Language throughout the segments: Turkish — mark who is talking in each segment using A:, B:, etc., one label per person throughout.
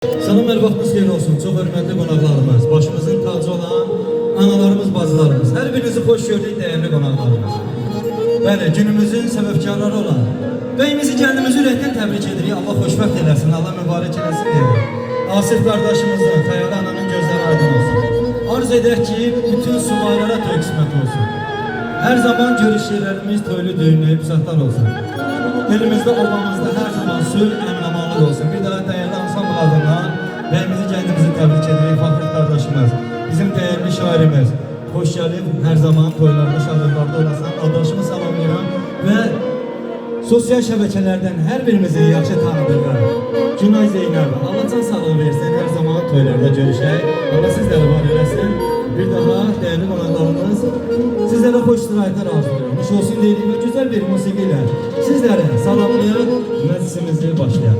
A: Salam, hər vaxtınız xeyir olsun. Çox hörmətli qonaqlarımız, başımızın tacı olan analarımız, bacılarımız, hər birinizi xoş gördük, dəyərli qonaqlarımız. Bəli, günümüzün səbəbkarları olan bəyimizi, kəndimizi ürəkdən təbrik edirik. Allah xoşbəxt eləsin, Allah mübarək eləsin deyirik. Asif qardaşımızın, Xəyal ananın gözləri aydın olsun. Arz edək ki, bütün subaylara toy qismət olsun. Hər zaman görüşlərimiz toylu, düğünlü, pusatlar olsun. Elimizdə, obamızda hər zaman sülh, əmin-amanlıq olsun. Bir daha dəyərli ansambl adından bəyimizi, kəndimizi təbrik edirik. Fəxri qardaşımız, bizim dəyərli şairimiz. Xoş gəlib, hər zaman toylarda, şadlıqlarda olasan. Adaşımı salamlayıram və sosial şəbəkələrdən hər birimizi yaxşı tanıdırlar. Günay Zeynəb, Allah can sağlığı versin, hər zaman toylarda görüşək. Allah sizlərə var eləsin. Bir daha dəyərli qonaqlarımız, sizlərə xoş istirahətlər arzulayırım. Xoş olsun deyirik və gözəl bir musiqi ilə sizlərə salamlayaq, məclisimizi başlayaq.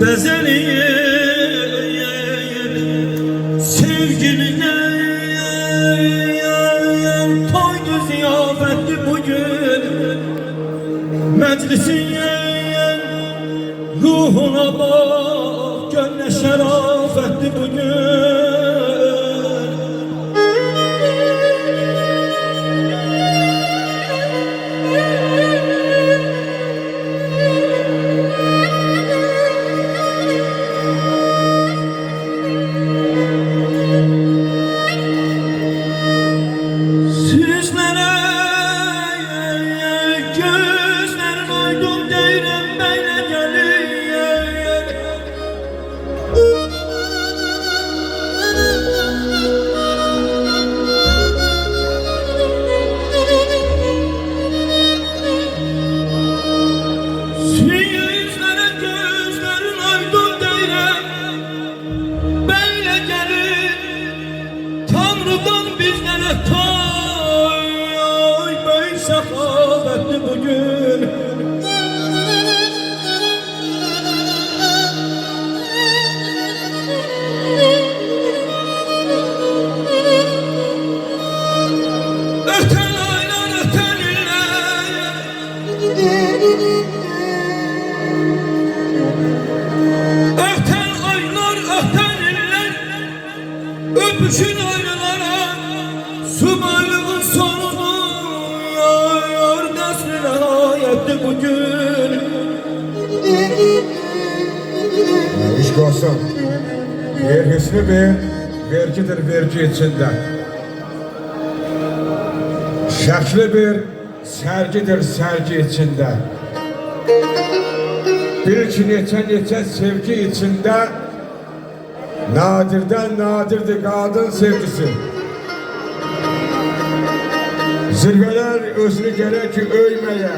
A: Bezeliye sevgiline toydu ziyafetti bugün meclisin ruhuna bak gönle şerafetti bugün. Şefaatli bugün öten aylar öten iller öten aylar öten iller öpüşün ayrılara subaylığın sonunu yetti bugün.
B: İşk olsun. Vergisini vergidir vergi içinde. Şəkli bir sergidir sergi içinde. Bir ki neçə sevgi içinde nadirden nadirdir kadın sevgisi. Zirveler özünü gerek ki ölmeye,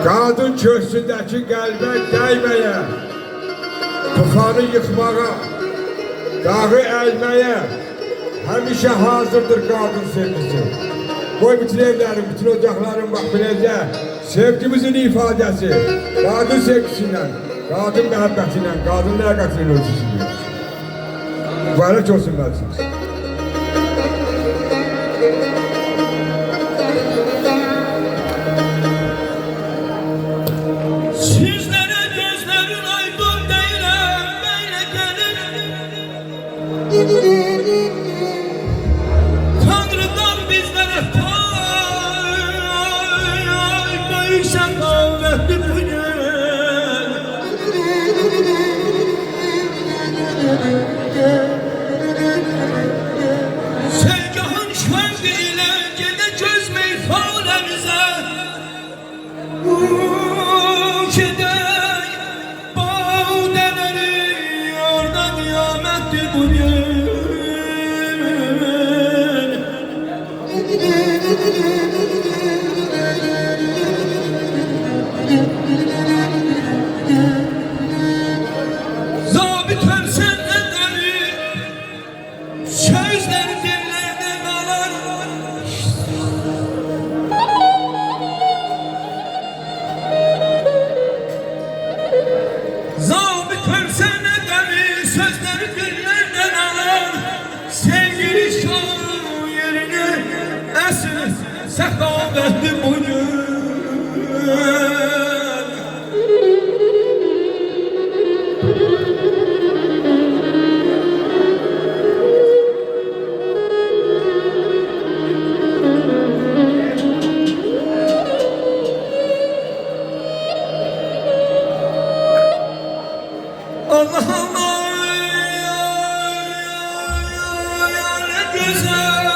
B: kadın köksündeki kalbe değmeye, tufanı yıkmağa, dağı elmeye, hemişe hazırdır kadın sevgisi. Koy bütün evlerin, bütün ocakların bak bilece, sevgimizin ifadesi, kadın sevgisiyle, kadın muhabbetiyle, kadın liyakatinin ölçüsüyle. Mübarek olsun meclis.
A: Sizlere gözlerin aydın değilim böyle gelir Tanrı'dan bizlere pay şakavetli bugün Sevgahın şevki ile gede çözmeyi falemize bugün Zabit versen ederi sözler dillerde kalar Zabit versen ederi sözler dillerden alır sevgili şairini esir sekavetli bugün Allah Allah ne güzel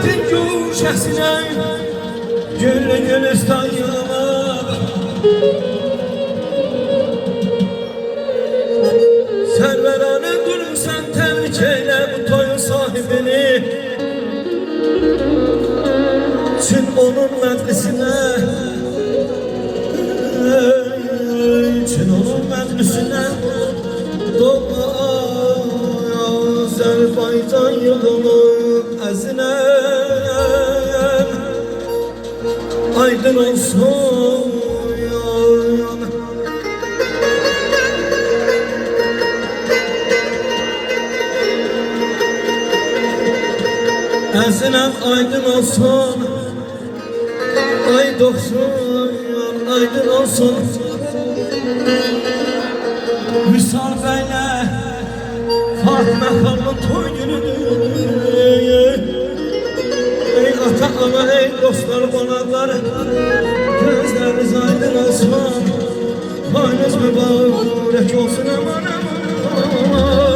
A: şehrin güşesine gül gülistan yanar. Serverane gülüm sen tebrik eyle bu toyun sahibini. Çün onun meclisine, çün onun meclisine doğma Azerbaycan yılının ezine. Aydın olsun yan. Ezinem aydın olsun, ay doksun, aydın olsun. Vüsal beyle Fatma Hanım'ın toy günüdür. Ey ata ana, ey dostlar, qonaqlar, gözleriniz aydın olsun. Toyunuz mübarək olsun, aman aman.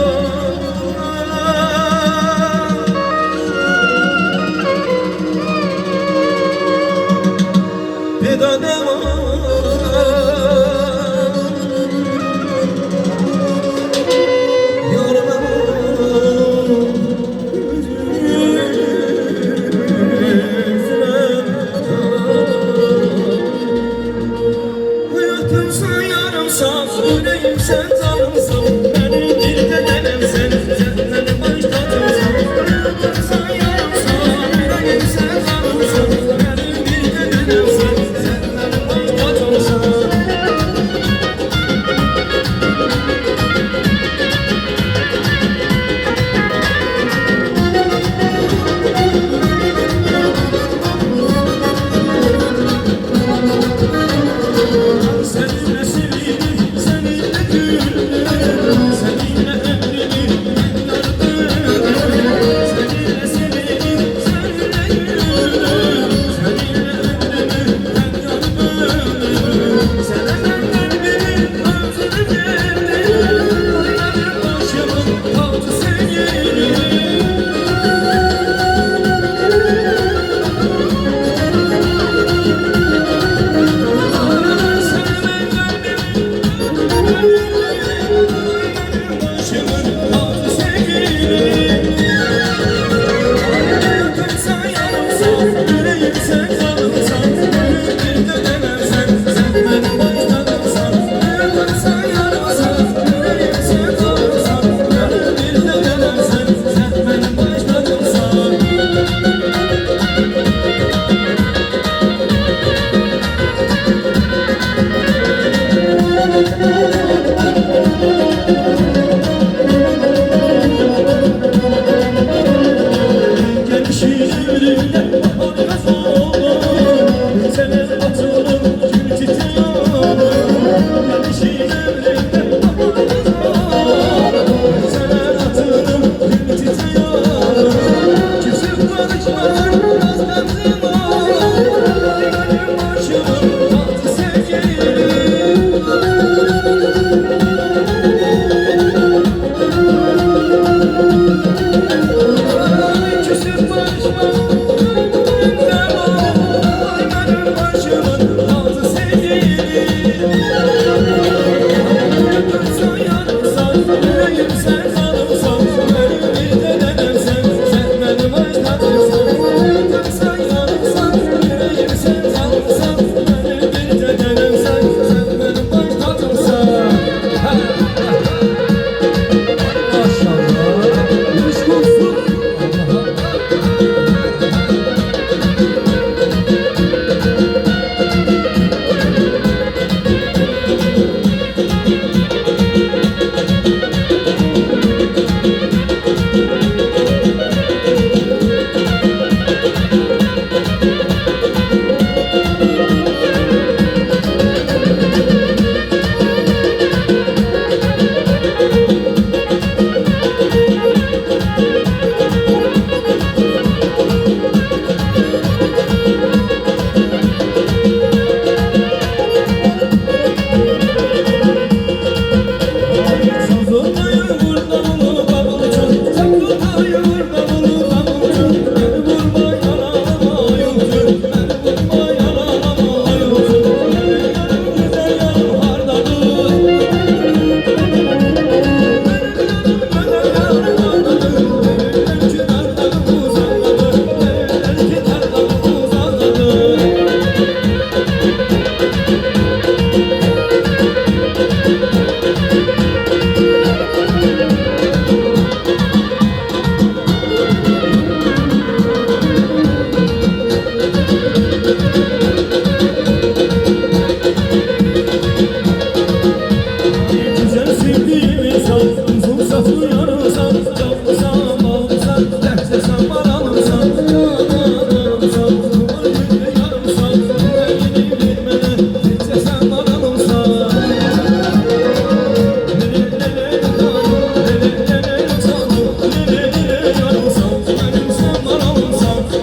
A: Hayatımsa yarımsa, yüreğim sen canımsa.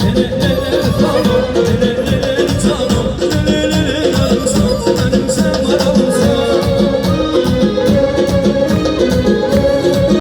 A: Hele